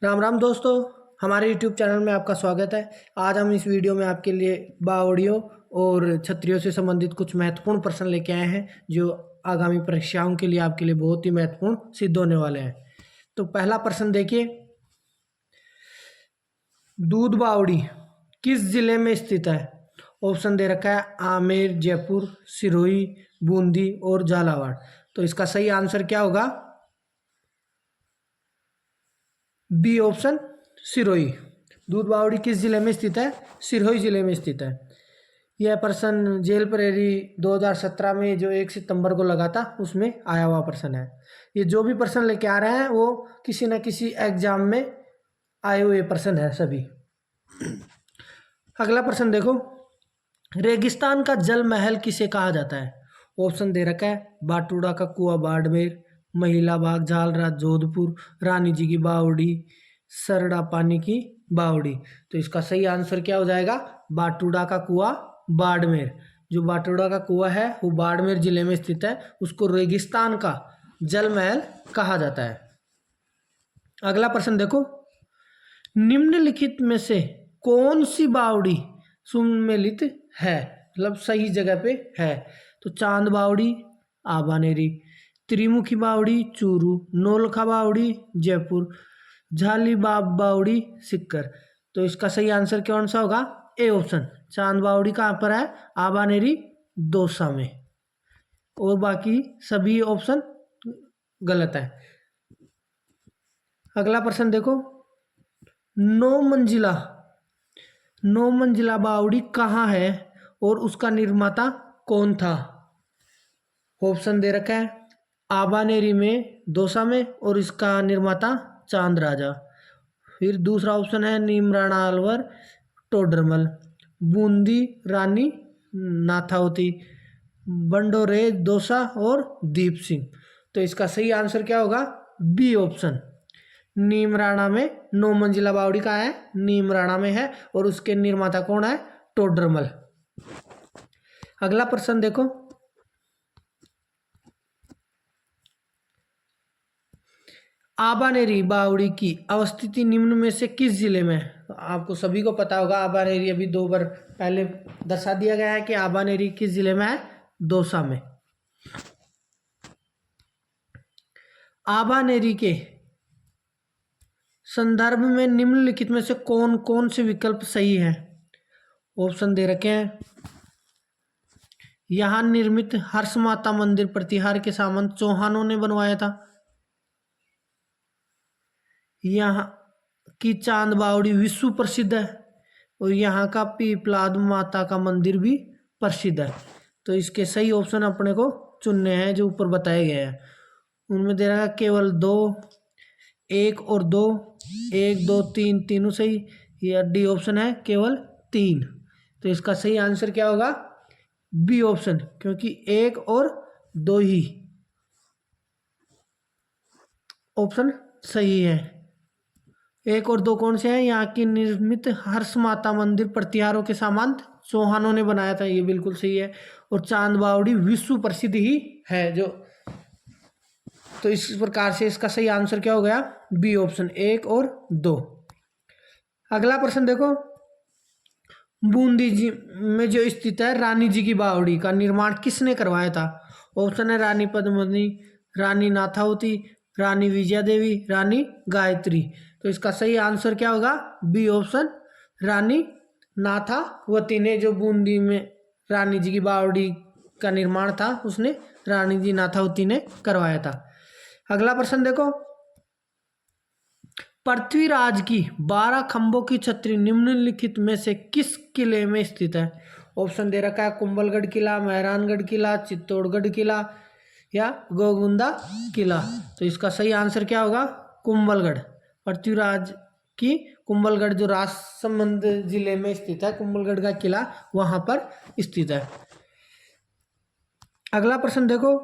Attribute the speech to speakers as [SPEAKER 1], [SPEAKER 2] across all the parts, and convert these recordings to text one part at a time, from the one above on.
[SPEAKER 1] राम राम दोस्तों, हमारे YouTube channel में आपका स्वागत है। आज हम इस वीडियो में आपके लिए बावड़ियों और छतरियों से संबंधित कुछ महत्वपूर्ण प्रश्न लेके आए हैं जो आगामी परीक्षाओं के लिए आपके लिए बहुत ही महत्वपूर्ण सिद्ध होने वाले हैं। तो पहला प्रश्न देखिए, दूध बावड़ी किस जिले में स्थित है? ऑप्शन दे रखा है आमेर, जयपुर, सिरोही, बूंदी और झालावाड़। तो इसका सही आंसर क्या होगा? B option, Sirohi. दूध बावड़ी किस जिले में स्थित है? सिरोही जिले में स्थित है। यह प्रश्न जेल प्रेरी 2017 में जो 1 सितंबर को लगा था उसमें आया हुआ प्रश्न है। ये जो भी प्रश्न लेके आ रहे हैं वो किसी न किसी एग्जाम में आए हुए प्रश्न है सभी। अगला प्रश्न देखो, रेगिस्तान का जल महल किसे कहा जाता है? ऑप्शन दे रखा है बाटूड़ा का कुआं बाड़मेर, महिला बाग झालरा जोधपुर, रानी जी की बावड़ी, सरड़ा पानी की बावड़ी। तो इसका सही आंसर क्या हो जाएगा? बाटूड़ा का कुआं बाड़मेर। जो बाटूड़ा का कुआं है वो बाड़मेर जिले में स्थित है, उसको रेगिस्तान का जल महल कहा जाता है। अगला प्रश्न देखो, निम्नलिखित में से कौन सी बावड़ी सुमेलित है, मतलब सही जगह पे है? तो चांद बावड़ी आबानेरी, त्रिमुखी बावड़ी चूरू, नौलखा बावड़ी जयपुर, झालीबाब बावड़ी सिक्कर। तो इसका सही आंसर कौन सा होगा? ए ऑप्शन, चांद बावड़ी कहाँ पर है? आबानेरी दौसा में, और बाकी सभी ऑप्शन गलत है। अगला प्रश्न देखो, नौ मंजिला बावड़ी कहाँ है और उसका निर्माता कौन था? ऑप्शन दे रखा है आबानेरी में, दौसा में, और इसका निर्माता चांद राजा। फिर दूसरा ऑप्शन है नीमराणा अलवर टोडरमल, बूंदी रानी नाथावती, बंडोरे दौसा और दीप सिंह। तो इसका सही आंसर क्या होगा? बी ऑप्शन, नीमराणा में। 9 मंजिला बावड़ी कहाँ है? नीमराणा में है, और उसके निर्माता कौन है? टोडरमल। अगला प्रश्न देखो, आबानेरी बावड़ी की अवस्थिति निम्न में से किस जिले में है? तो आपको सभी को पता होगा आबानेरी, अभी 2 बार पहले दर्शा दिया गया है कि आबानेरी किस जिले में है? दौसा में। आबानेरी के संदर्भ में निम्नलिखित में से कौन कौन से विकल्प सही है? ऑप्शन दे रखे हैं, यहाँ निर्मित हर्ष माता मंदिर प्रतिहार के सामंत चौहानों ने बनवाया था, यहाँ की चांद बावड़ी विश्व प्रसिद्ध है, और यहाँ का पीपलाद माता का मंदिर भी प्रसिद्ध है। तो इसके सही ऑप्शन अपने को चुनने हैं जो ऊपर बताए गए हैं। उनमें दे रहा है केवल 2, 1 और 2, 1 2 3 तीनों सही, या डी ऑप्शन है केवल 3। तो इसका सही आंसर क्या होगा? बी ऑप्शन, क्योंकि 1 और 2 ही ऑप्शन सही है। 1 और 2 कौन से हैं? यहाँ की निर्मित हर्ष माता मंदिर प्रतिहारों के सामंत चौहानों ने बनाया था, ये बिल्कुल सही है। और चांद बावड़ी विश्व प्रसिद्ध ही है जो। तो इस प्रकार से इसका सही आंसर क्या हो गया? बी ऑप्शन, 1 और 2। अगला प्रश्न देखो, बूंदी जी में जो स्थित है रानी जी की बावड़ी का निर्माण किसने करवाया था? ऑप्शन है रानी पद्मिनी, रानी नाथावती, रानी विजया देवी, रानी गायत्री। तो इसका सही आंसर क्या होगा? बी ऑप्शन, रानी नाथावती ने जो बूंदी में रानी जी की बावड़ी का निर्माण था उसने रानी जी नाथावती ने करवाया था। अगला प्रश्न देखो, पृथ्वीराज की 12 खंभों की छतरी निम्नलिखित में से किस किले में स्थित है? ऑप्शन दे रखा है कुंभलगढ़ किला, मेहरानगढ़ किला, चित्तौड़गढ़ किला, या गोगुंदा किला। तो इसका सही आंसर क्या होगा? कुंभलगढ़। पृथ्वीराज की कुंभलगढ़ जो राजसमंद जिले में स्थित है, कुंभलगढ़ का किला वहां पर स्थित है। अगला प्रश्न देखो,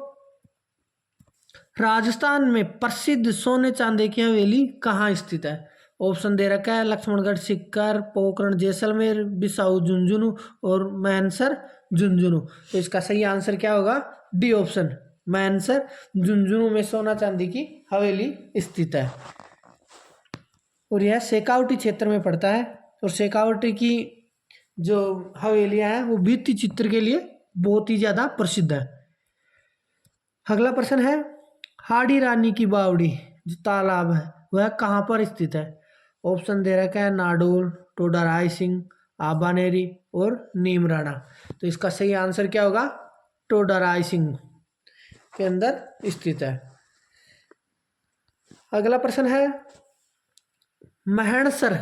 [SPEAKER 1] राजस्थान में प्रसिद्ध सोने चांदी की हवेली कहाँ स्थित है? ऑप्शन दे रखा है लक्ष्मणगढ़ सिक्कर, पोखरण जैसलमेर, बिसाऊ झुंझुनू और मैनसर झुंझुनू। तो इसका सही आंसर क्या होगा? डी ऑप्शन, मैनसर झुंझुनू में सोना चांदी की हवेली स्थित है। और यह शेखावटी क्षेत्र में पड़ता है। और शेखावटी की जो हवेलियां हैं वो भित्ति चित्र के लिए बहुत ही ज़्यादा प्रसिद्ध है। अगला प्रश्न है, हाड़ी रानी की बावड़ी जो तालाब है वह कहाँ पर स्थित है? ऑप्शन दे रखा है नाडोल, टोडा राय सिंह, आबानेरी और नीमराणा। तो इसका सही आंसर क्या होगा? टोडा राय सिंह के अंदर स्थित है। अगला प्रश्न है, महणसर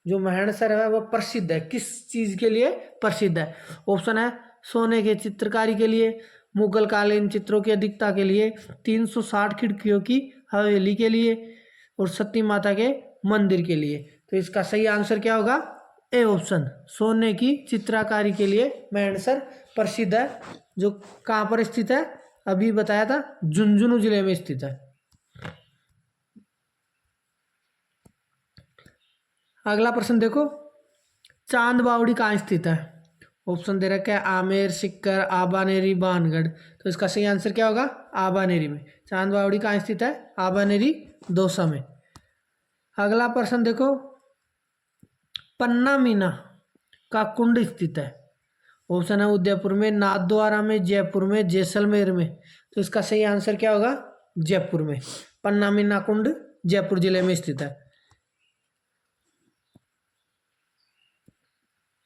[SPEAKER 1] जो महणसर है वह प्रसिद्ध है, किस चीज के लिए प्रसिद्ध है? ऑप्शन है सोने के चित्रकारी के लिए, मुगल कालीन चित्रों की अधिकता के लिए, 360 खिड़कियों की हवेली के लिए और सती माता के मंदिर के लिए। तो इसका सही आंसर क्या होगा? ए ऑप्शन, सोने की चित्रकारी के लिए महणसर प्रसिद्ध है, जो कहाँ पर स्थित है? अभी बताया था, झुंझुनू जिले में स्थित है। अगला प्रश्न देखो, चांद बावड़ी कहाँ स्थित है? ऑप्शन दे रखा है आमेर, सिक्कर, आबानेरी, बानगढ़। तो इसका सही आंसर क्या होगा? आबानेरी में। चांद बावड़ी कहाँ स्थित है? आबानेरी, दौसा में। अगला प्रश्न देखो, पन्ना मीना का कुंड स्थित है। ऑप्शन है उदयपुर में, नाथद्वारा में, जयपुर में, जैसलमेर में। तो इसका सही आंसर क्या होगा? जयपुर में। पन्ना मीना कुंड जयपुर जिले में स्थित है।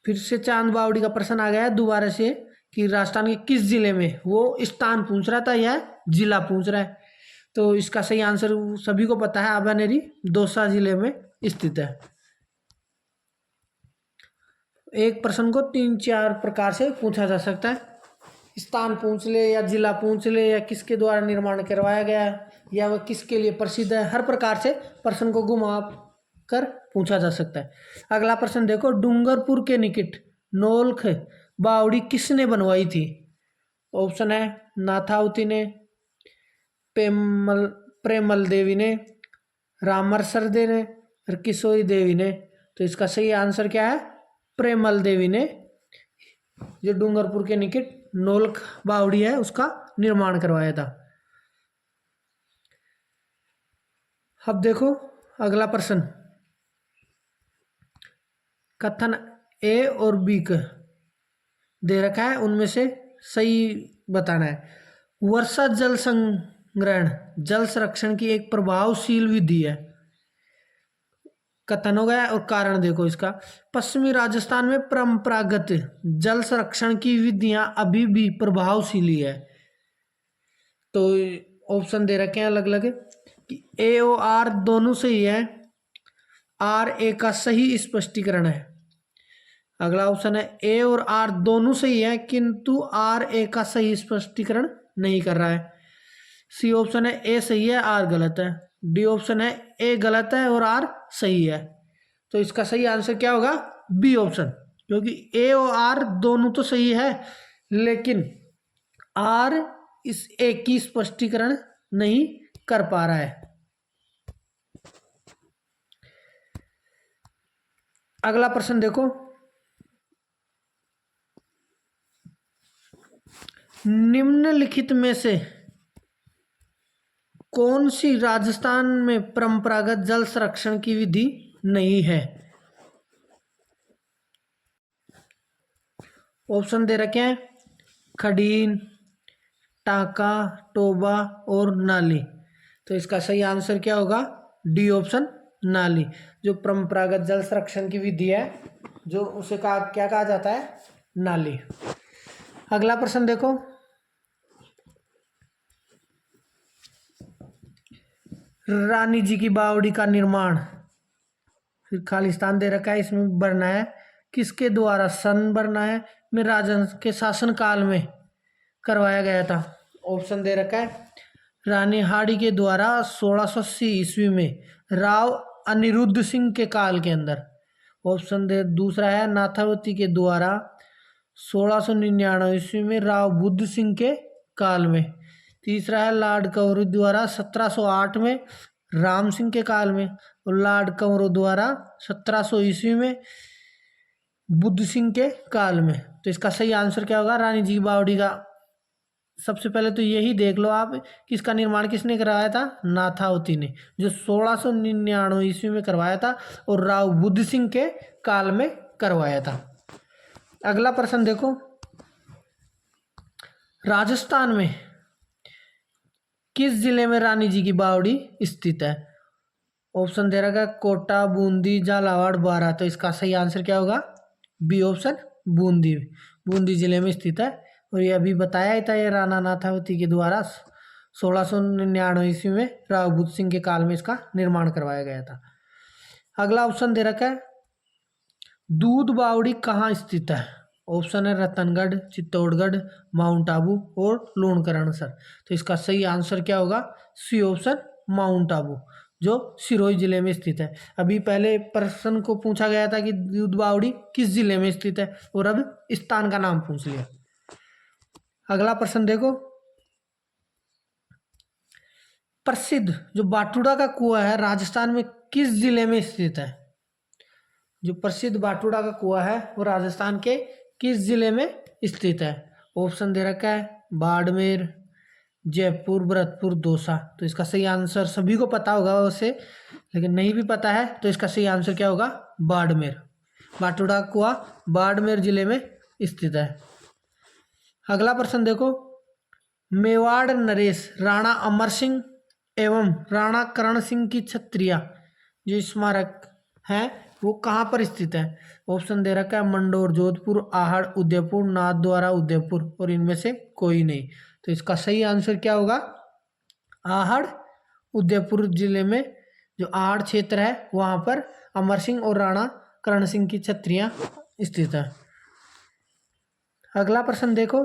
[SPEAKER 1] फिर से चांद बावड़ी का प्रश्न आ गया है दोबारा से कि राजस्थान के किस जिले में, वो स्थान पूछ रहा था या जिला पूछ रहा है। तो इसका सही आंसर सभी को पता है, आबानेरी दौसा जिले में स्थित है। एक प्रश्न को 3-4 प्रकार से पूछा जा सकता है, स्थान पूछ ले या जिला पूछ ले या किसके द्वारा निर्माण करवाया गया या वह किसके लिए प्रसिद्ध है। हर प्रकार से प्रश्न को घुमा कर पूछा जा सकता है। अगला प्रश्न देखो, डूंगरपुर के निकट नौलख बावड़ी किसने बनवाई थी? ऑप्शन है नाथावती ने, प्रेमल देवी ने, रामरसर दे ने और किशोरी देवी ने। तो इसका सही आंसर क्या है? प्रेमल देवी ने जो डूंगरपुर के निकट नौलख बावड़ी है उसका निर्माण करवाया था। अब देखो अगला प्रश्न, कथन ए और बी का दे रखा है, उनमें से सही बताना है। वर्षा जल संग्रहण जल संरक्षण की एक प्रभावशील विधि है। कथन हो गया और कारण देखो इसका, पश्चिमी राजस्थान में परंपरागत जल संरक्षण की विधियां अभी भी प्रभावशीली है। तो ऑप्शन दे रखे हैं अलग अलग कि ए और आर दोनों सही है, आर ए का सही स्पष्टीकरण है। अगला ऑप्शन है ए और आर दोनों सही है किंतु आर ए का सही स्पष्टीकरण नहीं कर रहा है। सी ऑप्शन है ए सही है, आर गलत है। डी ऑप्शन है ए गलत है और आर सही है। तो इसका सही आंसर क्या होगा? बी ऑप्शन, क्योंकि ए और आर दोनों तो सही है लेकिन आर इस ए की स्पष्टीकरण नहीं कर पा रहा है। अगला प्रश्न देखो, निम्नलिखित में से कौन सी राजस्थान में परंपरागत जल संरक्षण की विधि नहीं है? ऑप्शन दे रखे हैं खडीन, टाका, टोबा और नाली। तो इसका सही आंसर क्या होगा? डी ऑप्शन, नाली। जो परंपरागत जल संरक्षण की विधि है जो उसे क्या कहा जाता है? नाली। अगला प्रश्न देखो, रानी जी की बावड़ी का निर्माण, फिर खालिस्तान दे रखा है, इसमें भरना है किसके द्वारा, सन भरना है में राजन के शासन काल में करवाया गया था। ऑप्शन दे रखा है रानी हाड़ी के द्वारा 1680 ईस्वी में राव अनिरुद्ध सिंह के काल के अंदर। ऑप्शन दे दूसरा है नाथावती के द्वारा 1699 ईस्वी में राव बुद्ध सिंह के काल में। तीसरा है लॉर्ड कंवरों द्वारा 1708 में राम सिंह के काल में और लॉर्ड कंवरों द्वारा 1700 ईस्वी में बुद्ध सिंह के काल में। तो इसका सही आंसर क्या होगा? रानी जी की बावड़ी का सबसे पहले तो यही देख लो आप कि इसका निर्माण किसने करवाया था, नाथावती ने, जो 1699 ईस्वी में करवाया था और राव बुद्ध सिंह के काल में करवाया था। अगला प्रश्न देखो, राजस्थान में किस जिले में रानी जी की बावड़ी स्थित है? ऑप्शन दे रखा है कोटा, बूंदी, झालावाड़, बारां। तो इसका सही आंसर क्या होगा? B option, Bundi. बूंदी जिले में स्थित है और ये अभी बताया ही था, ये राणा नाथावती के द्वारा 1699 ईस्वी में राव बुद्ध सिंह के काल में इसका निर्माण करवाया गया था। अगला ऑप्शन दे रखा है दूध बावड़ी कहाँ स्थित है? ऑप्शन है रतनगढ़, चित्तौड़गढ़, माउंट आबू और लूणकरणसर। तो इसका सही आंसर क्या होगा? सी ऑप्शन, माउंट आबू, जो सिरोही जिले में स्थित है। अभी पहले प्रश्न को पूछा गया था कि दूध बावड़ी किस जिले में स्थित है और अब स्थान का नाम पूछ लिया। अगला प्रश्न देखो, प्रसिद्ध जो बाटूड़ा का कुआं है राजस्थान में किस जिले में स्थित है? जो प्रसिद्ध बाटूड़ा का कुआं है वो राजस्थान के किस जिले में स्थित है? ऑप्शन दे रखा है बाड़मेर, जयपुर, भरतपुर, दौसा। तो इसका सही आंसर सभी को पता होगा वैसे, लेकिन नहीं भी पता है तो इसका सही आंसर क्या होगा? बाड़मेर। बाटूड़ा कुआं बाड़मेर जिले में स्थित है। अगला प्रश्न देखो, मेवाड़ नरेश राणा अमर सिंह एवं राणा करण सिंह की छत्रियां जो स्मारक है वो कहाँ पर स्थित है? ऑप्शन दे रखा है मंडोर, जोधपुर, आहड़, उदयपुर, नाथद्वारा, उदयपुर और इनमें से कोई नहीं। तो इसका सही आंसर क्या होगा? आहड़, उदयपुर जिले में जो आहड़ क्षेत्र है वहाँ पर अमर सिंह और राणा करण सिंह की छत्रियां स्थित है। अगला प्रश्न देखो,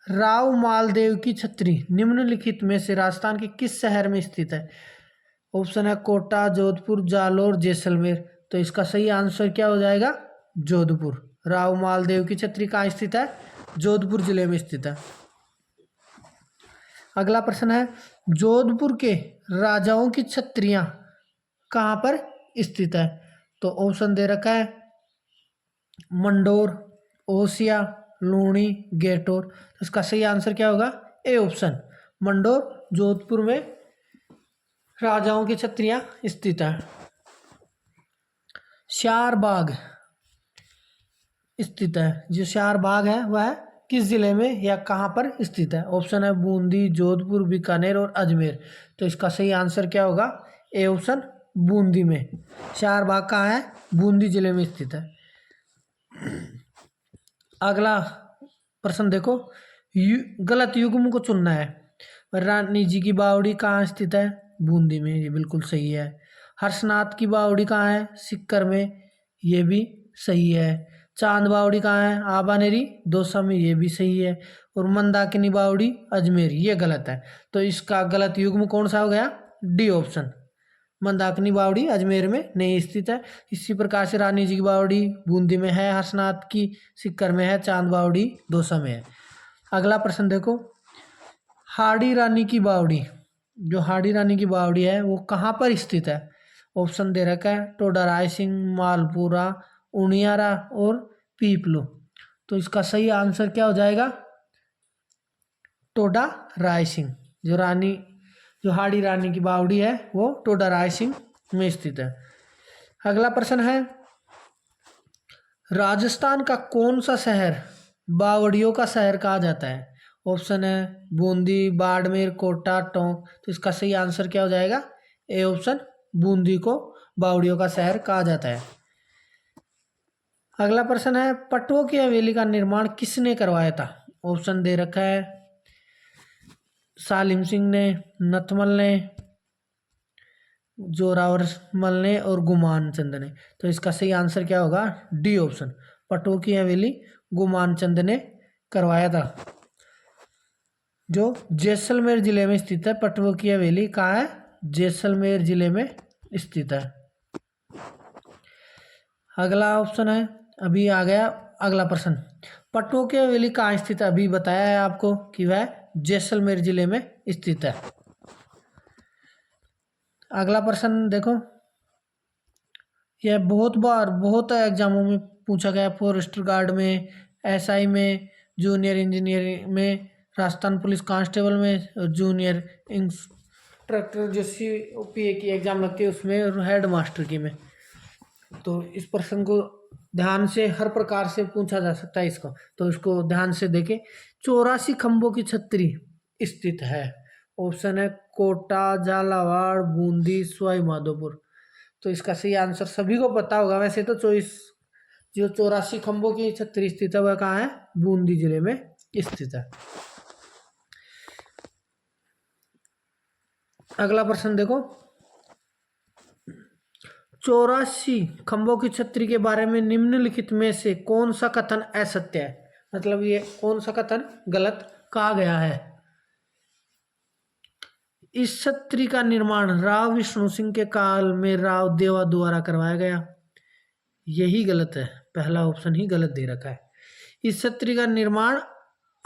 [SPEAKER 1] राव मालदेव की छत्री निम्नलिखित में से राजस्थान के किस शहर में स्थित है? ऑप्शन है कोटा, जोधपुर, जालोर, जैसलमेर। तो इसका सही आंसर क्या हो जाएगा? जोधपुर। राव मालदेव की छत्री कहाँ स्थित है? जोधपुर जिले में स्थित है। अगला प्रश्न है, जोधपुर के राजाओं की छत्रियां कहाँ पर स्थित है? तो ऑप्शन दे रखा है मंडोर, ओसिया, लूणी, गेटोर। तो इसका सही आंसर क्या होगा? ए ऑप्शन, मंडोर, जोधपुर में राजाओं की छत्रियां स्थित है। श्यार बाग स्थित है, जो श्यार बाग है वह किस जिले में या कहाँ पर स्थित है? ऑप्शन है बूंदी, जोधपुर, बीकानेर और अजमेर। तो इसका सही आंसर क्या होगा? ए ऑप्शन, बूंदी में। श्यार बाग कहाँ है? बूंदी जिले में स्थित है। अगला प्रश्न देखो, गलत युग्म को चुनना है। रानी जी की बावड़ी कहाँ स्थित है? बूंदी में, ये बिल्कुल सही है। हर्षनाथ की बावड़ी कहाँ है? सिक्कर में, ये भी सही है। चांद बावड़ी कहाँ है? आबानेरी, दौसा में, ये भी सही है। और मंदाकिनी बावड़ी अजमेर, ये गलत है। तो इसका गलत युग्म कौन सा हो गया? डी ऑप्शन, मंदाकिनी बावड़ी अजमेर में नहीं स्थित है। इसी प्रकार से रानी जी की बावड़ी बूंदी में है, हर्षनाथ की सिक्कर में है, चांद बावड़ी दौसा में है। अगला प्रश्न देखो, हाड़ी रानी की बावड़ी, जो हाड़ी रानी की बावड़ी है वो कहाँ पर स्थित है? ऑप्शन दे रखा है टोडा रायसिंह, मालपुरा, उनियारा और पीपलो। तो इसका सही आंसर क्या हो जाएगा? टोडा रायसिंह। जो हाड़ी रानी की बावड़ी है वो टोडा रायसिंह में स्थित है। अगला प्रश्न है, राजस्थान का कौन सा शहर बावड़ियों का शहर कहा जाता है? ऑप्शन है बूंदी, बाड़मेर, कोटा, टोंक। तो इसका सही आंसर क्या हो जाएगा? ए ऑप्शन, बूंदी को बावड़ियों का शहर कहा जाता है। अगला प्रश्न है, पटुओं की हवेली का निर्माण किसने करवाया था? ऑप्शन दे रखा है सालिम सिंह ने, नथमल ने, जोरावर मल ने और गुमान चंद ने। तो इसका सही आंसर क्या होगा? डी ऑप्शन, पटुओं की हवेली गुमान चंद ने करवाया था, जो जैसलमेर जिले में स्थित है। पटुओं की हवेली कहाँ है? जैसलमेर जिले में स्थित है। अगला ऑप्शन है, अभी आ गया अगला प्रश्न, पटुओं की हवेली कहाँ स्थित है? अभी बताया है आपको कि वह जैसलमेर जिले में स्थित है। अगला प्रश्न देखो, यह बहुत एग्जामों में पूछा गया, फॉरेस्ट गार्ड में, एसआई में, जूनियर इंजीनियरिंग में, राजस्थान पुलिस कांस्टेबल में, जूनियर इंस्ट्रक्टर जो COPA की एग्जाम लगती है उसमें, और हेड मास्टर की में। तो इस प्रश्न को ध्यान से हर प्रकार से पूछा जा सकता है इसको, तो इसको ध्यान से देखें। 84 खंभों की छतरी स्थित है। ऑप्शन है कोटा, झालावाड़, बूंदी, सवाई माधोपुर। तो इसका सही आंसर सभी को पता होगा वैसे तो, चॉइस जो 84 खंभों की छतरी स्थित है वह कहाँ है? बूंदी जिले में स्थित है। अगला प्रश्न देखो, 84 खंभों की छतरी के बारे में निम्नलिखित में से कौन सा कथन असत्य है? मतलब ये कौन सा कथन गलत कहा गया है? इस छतरी का निर्माण राव विष्णु सिंह के काल में राव देवा द्वारा करवाया गया। यही गलत है, पहला ऑप्शन ही गलत दे रखा है। इस छतरी का निर्माण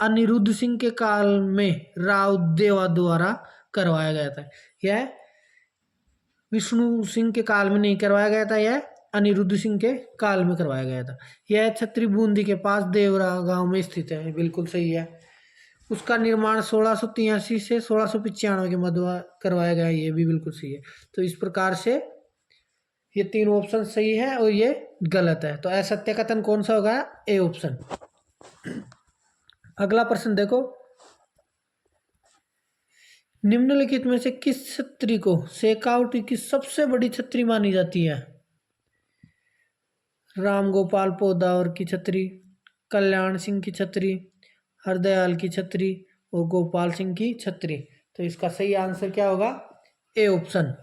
[SPEAKER 1] अनिरुद्ध सिंह के काल में राव देवा द्वारा करवाया गया था। यह विष्णु सिंह के काल में नहीं करवाया गया था, यह अनिरुद्ध सिंह के काल में करवाया गया था। यह छतरी बूंदी के पास देवरा गांव में स्थित है, बिल्कुल सही है। उसका निर्माण 1683 से 1695 के मध्य करवाया गया, ये भी बिल्कुल सही है। तो इस प्रकार से ये तीन ऑप्शन सही है और ये गलत है, तो असत्य कथन कौन सा होगा? A option. अगला प्रश्न देखो, निम्नलिखित में से किस छतरी को शेखावटी की सबसे बड़ी छतरी मानी जाती है? राम गोपाल पोदार की छतरी, कल्याण सिंह की छतरी, हरदयाल की छतरी और गोपाल सिंह की छतरी। तो इसका सही आंसर क्या होगा? ए ऑप्शन,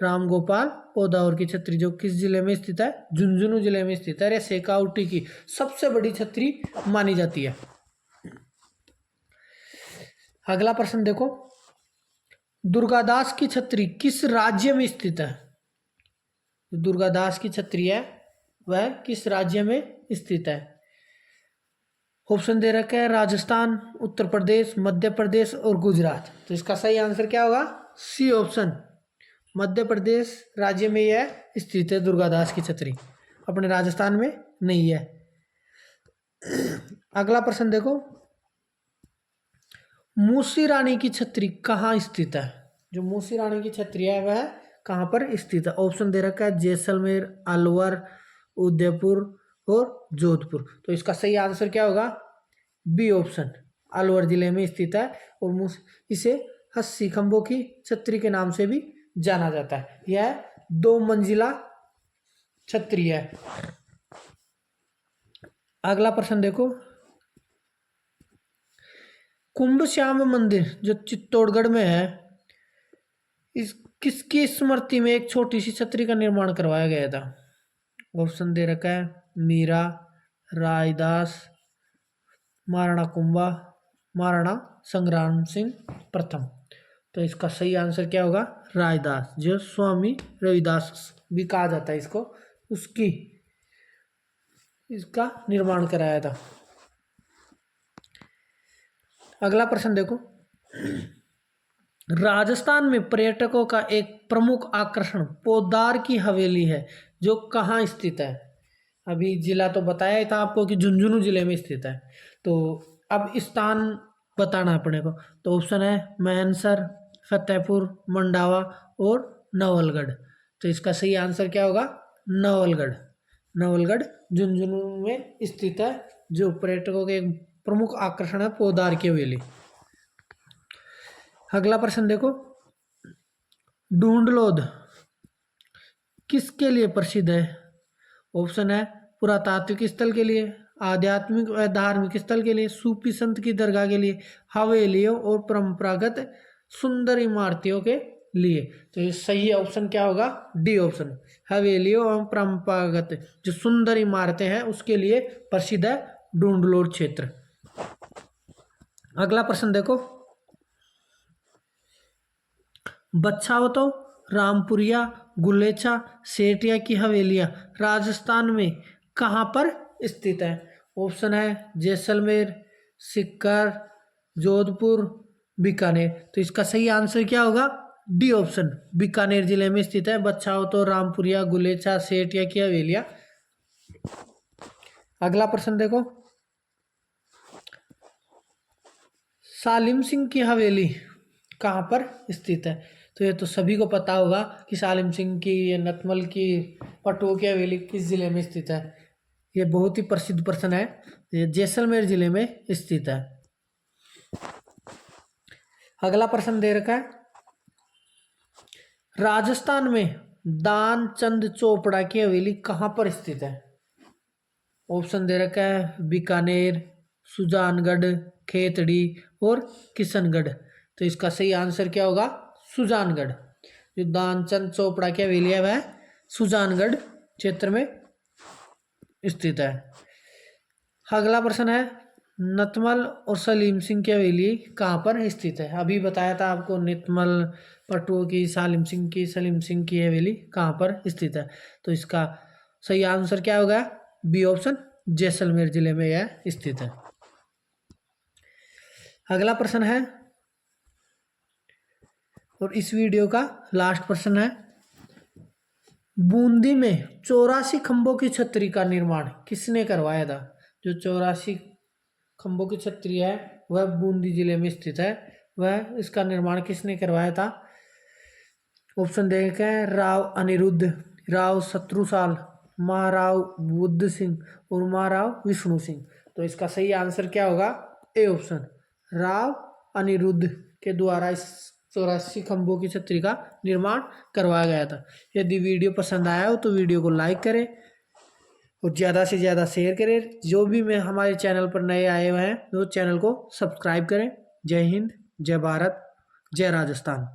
[SPEAKER 1] राम गोपाल पोदार की छतरी, जो किस जिले में स्थित है? झुंझुनू जिले में स्थित है। शेखावटी की सबसे बड़ी छतरी मानी जाती है। अगला प्रश्न देखो, दुर्गादास की छतरी किस राज्य में स्थित है? दुर्गादास की छतरी है वह किस राज्य में स्थित है? ऑप्शन दे रखा है राजस्थान, उत्तर प्रदेश, मध्य प्रदेश और गुजरात। तो इसका सही आंसर क्या होगा? सी ऑप्शन, मध्य प्रदेश राज्य में यह स्थित है दुर्गादास की छतरी, अपने राजस्थान में नहीं है। अगला प्रश्न देखो, मूसी रानी की छतरी कहाँ स्थित है? जो मूसी रानी की छतरी है वह कहाँ पर स्थित है? ऑप्शन दे रखा है जैसलमेर, अलवर, उदयपुर और जोधपुर। तो इसका सही आंसर क्या होगा? बी ऑप्शन, अलवर जिले में स्थित है और इसे 80 खंभों की छतरी के नाम से भी जाना जाता है। यह 2 मंजिला छतरी है। अगला प्रश्न देखो, कुंभ श्याम मंदिर जो चित्तौड़गढ़ में है, इस किसकी स्मृति में एक छोटी सी छतरी का निर्माण करवाया गया था? ऑप्शन दे रखा है मीरा, रायदास, महाराणा कुंभा, महाराणा संग्राम सिंह प्रथम। तो इसका सही आंसर क्या होगा? रायदास, जो स्वामी रविदास भी कहा जाता है इसको, उसकी इसका निर्माण कराया था। अगला प्रश्न देखो, राजस्थान में पर्यटकों का एक प्रमुख आकर्षण पोद्दार की हवेली है, जो कहाँ स्थित है? अभी जिला तो बताया ही था आपको कि झुंझुनू जिले में स्थित है, तो अब स्थान बताना अपने को। तो ऑप्शन है मैनसर, फतेहपुर, मंडावा और नवलगढ़। तो इसका सही आंसर क्या होगा? नवलगढ़। नवलगढ़ झुंझुनू में स्थित है, जो पर्यटकों के एक प्रमुख आकर्षण है पोद्दार की हवेली। अगला प्रश्न देखो, ढूंढलोद किसके लिए प्रसिद्ध है? ऑप्शन है पुरातात्विक स्थल के लिए, आध्यात्मिक व धार्मिक स्थल के लिए, सूफी संत की दरगाह के लिए, हवेलियों और परंपरागत सुंदर इमारतों के लिए। तो ये सही ऑप्शन क्या होगा? डी ऑप्शन, हवेलियों और परंपरागत जो सुंदर इमारतें हैं उसके लिए प्रसिद्ध है ढूंढलोड क्षेत्र। अगला प्रश्न देखो, बच्छावतो, रामपुरिया, गुलेचा, सेठिया की हवेलियां राजस्थान में कहाँ पर स्थित है? ऑप्शन है जैसलमेर, सीकर, जोधपुर, बीकानेर। तो इसका सही आंसर क्या होगा? डी ऑप्शन, बीकानेर जिले में स्थित है बच्छावतो, रामपुरिया, गुलेचा, सेठिया की हवेलियां। अगला प्रश्न देखो, सालिम सिंह की हवेली कहाँ पर स्थित है? तो ये तो सभी को पता होगा कि सालिम सिंह की ये नतमल की पटुओं की हवेली किस जिले में स्थित है। ये बहुत ही प्रसिद्ध प्रश्न है। ये जैसलमेर जिले में स्थित है। अगला प्रश्न दे रखा है, राजस्थान में दानचंद चोपड़ा की हवेली कहाँ पर स्थित है? ऑप्शन दे रखा है बीकानेर, सुजानगढ़, खेतड़ी और किशनगढ़। तो इसका सही आंसर क्या होगा? सुजानगढ़। जो दानचंद चोपड़ा की हवेली है वह सुजानगढ़ क्षेत्र में स्थित है। अगला प्रश्न है, नतमल और सलीम सिंह की हवेली कहाँ पर स्थित है? अभी बताया था आपको नतमल पटुओं की, सालिम सिंह की, सलीम सिंह की हवेली कहाँ पर स्थित है। तो इसका सही आंसर क्या होगा? बी ऑप्शन, जैसलमेर जिले में यह स्थित है। अगला प्रश्न है और इस वीडियो का लास्ट प्रश्न है, बूंदी में 84 खंभों की छतरी का निर्माण किसने करवाया था? जो 84 खंभों की छतरी है वह बूंदी जिले में स्थित है, वह इसका निर्माण किसने करवाया था? ऑप्शन देखें, राव अनिरुद्ध, राव शत्रुसाल, महाराव बुद्ध सिंह और महाराव विष्णु सिंह। तो इसका सही आंसर क्या होगा? ए ऑप्शन, राव अनिरुद्ध के द्वारा इस 84 खंभों की छतरी का निर्माण करवाया गया था। यदि वीडियो पसंद आया हो तो वीडियो को लाइक करें और ज़्यादा से ज़्यादा शेयर करें। जो भी मैं हमारे चैनल पर नए आए हुए हैं वो चैनल को सब्सक्राइब करें। जय हिंद, जय भारत, जय राजस्थान।